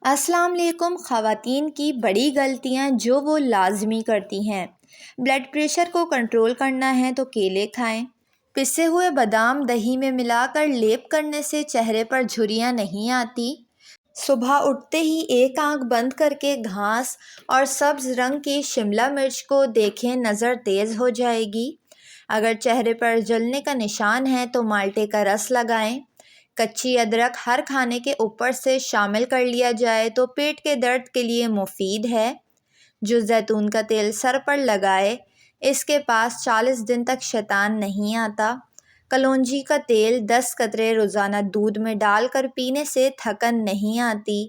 السلام علیکم۔ خواتین کی بڑی غلطیاں جو وہ لازمی کرتی ہیں۔ بلڈ پریشر کو کنٹرول کرنا ہے تو کیلے کھائیں۔ پسے ہوئے بادام دہی میں ملا کر لیپ کرنے سے چہرے پر جھریاں نہیں آتی۔ صبح اٹھتے ہی ایک آنکھ بند کر کے گھاس اور سبز رنگ کی شملہ مرچ کو دیکھیں، نظر تیز ہو جائے گی۔ اگر چہرے پر جلنے کا نشان ہے تو مالٹے کا رس لگائیں۔ کچی ادرک ہر کھانے کے اوپر سے شامل کر لیا جائے تو پیٹ کے درد کے لیے مفید ہے۔ جو زیتون کا تیل سر پر لگائے، اس کے پاس 40 دن تک شیطان نہیں آتا۔ کلونجی کا تیل 10 قطرے روزانہ دودھ میں ڈال کر پینے سے تھکن نہیں آتی۔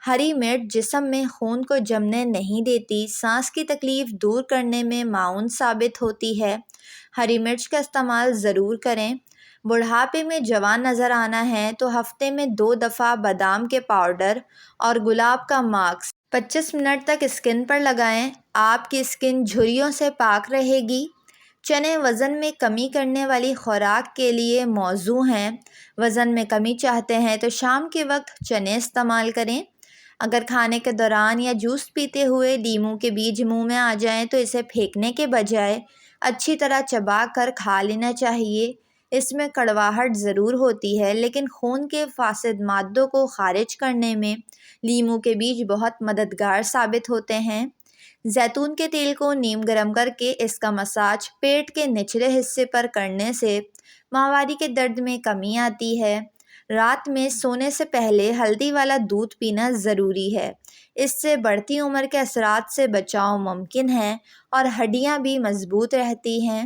ہری مرچ جسم میں خون کو جمنے نہیں دیتی، سانس کی تکلیف دور کرنے میں معاون ثابت ہوتی ہے۔ ہری مرچ کا استعمال ضرور کریں۔ بڑھاپے میں جوان نظر آنا ہے تو ہفتے میں 2 دفعہ بادام کے پاؤڈر اور گلاب کا ماسک 25 منٹ تک اسکن پر لگائیں۔ آپ کی اسکن جھریوں سے پاک رہے گی۔ چنے وزن میں کمی کرنے والی خوراک کے لیے موزوں ہیں۔ وزن میں کمی چاہتے ہیں تو شام کے وقت چنے استعمال کریں۔ اگر کھانے کے دوران یا جوس پیتے ہوئے لیموں کے بیج منہ میں آ جائیں تو اسے پھینکنے کے بجائے اچھی طرح چبا کر کھا لینا چاہیے۔ اس میں کڑواہٹ ضرور ہوتی ہے، لیکن خون کے فاسد مادوں کو خارج کرنے میں لیموں کے بیج بہت مددگار ثابت ہوتے ہیں۔ زیتون کے تیل کو نیم گرم کر کے اس کا مساج پیٹ کے نچلے حصے پر کرنے سے ماہواری کے درد میں کمی آتی ہے۔ رات میں سونے سے پہلے ہلدی والا دودھ پینا ضروری ہے۔ اس سے بڑھتی عمر کے اثرات سے بچاؤ ممکن ہے اور ہڈیاں بھی مضبوط رہتی ہیں۔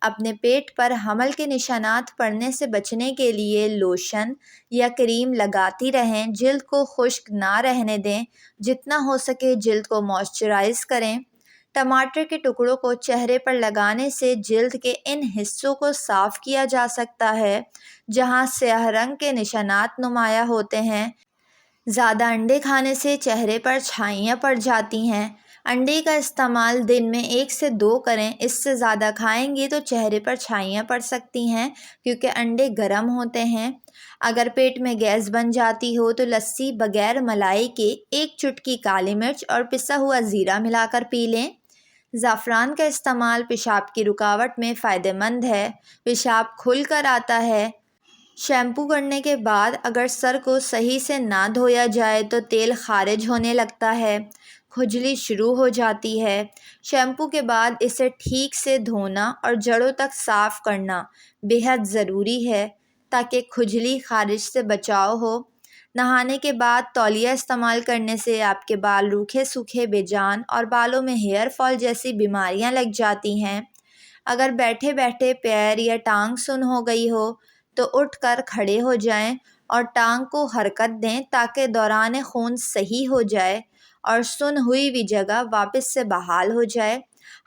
اپنے پیٹ پر حمل کے نشانات پڑنے سے بچنے کے لیے لوشن یا کریم لگاتی رہیں۔ جلد کو خشک نہ رہنے دیں۔ جتنا ہو سکے جلد کو موئسچرائز کریں۔ ٹماٹر کے ٹکڑوں کو چہرے پر لگانے سے جلد کے ان حصوں کو صاف کیا جا سکتا ہے جہاں سیاہ رنگ کے نشانات نمایاں ہوتے ہیں۔ زیادہ انڈے کھانے سے چہرے پر چھائیاں پڑ جاتی ہیں۔ انڈے کا استعمال دن میں 1 سے 2 کریں۔ اس سے زیادہ کھائیں گے تو چہرے پر چھائیاں پڑ سکتی ہیں کیونکہ انڈے گرم ہوتے ہیں۔ اگر پیٹ میں گیس بن جاتی ہو تو لسی بغیر ملائی کے 1 چٹکی کالی مرچ اور پسا ہوا زیرہ ملا کر پی لیں۔ زعفران کا استعمال پیشاب کی رکاوٹ میں فائدہ مند ہے۔ پیشاب کھل کر آتا ہے۔ شیمپو کرنے کے بعد اگر سر کو صحیح سے نہ دھویا جائے تو تیل خارج ہونے لگتا ہے، کھجلی شروع ہو جاتی ہے۔ شیمپو کے بعد اسے ٹھیک سے دھونا اور جڑوں تک صاف کرنا بے حد ضروری ہے تاکہ کھجلی خارج سے بچاؤ ہو۔ نہانے کے بعد تولیہ استعمال کرنے سے آپ کے بال روکھے سوکھے بے جان اور بالوں میں ہیئر فال جیسی بیماریاں لگ جاتی ہیں۔ اگر بیٹھے بیٹھے پیر یا ٹانگ سن ہو گئی ہو تو اٹھ کر کھڑے ہو جائیں اور ٹانگ کو حرکت دیں تاکہ دوران خون صحیح ہو جائے اور سن ہوئی بھی جگہ واپس سے بحال ہو جائے۔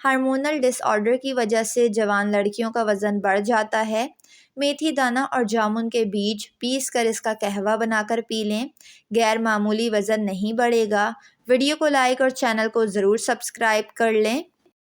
ہارمونل ڈس آرڈر کی وجہ سے جوان لڑکیوں کا وزن بڑھ جاتا ہے۔ میتھی دانہ اور جامن کے بیج پیس کر اس کا قہوہ بنا کر پی لیں۔ غیر معمولی وزن نہیں بڑھے گا۔ ویڈیو کو لائک اور چینل کو ضرور سبسکرائب کر لیں۔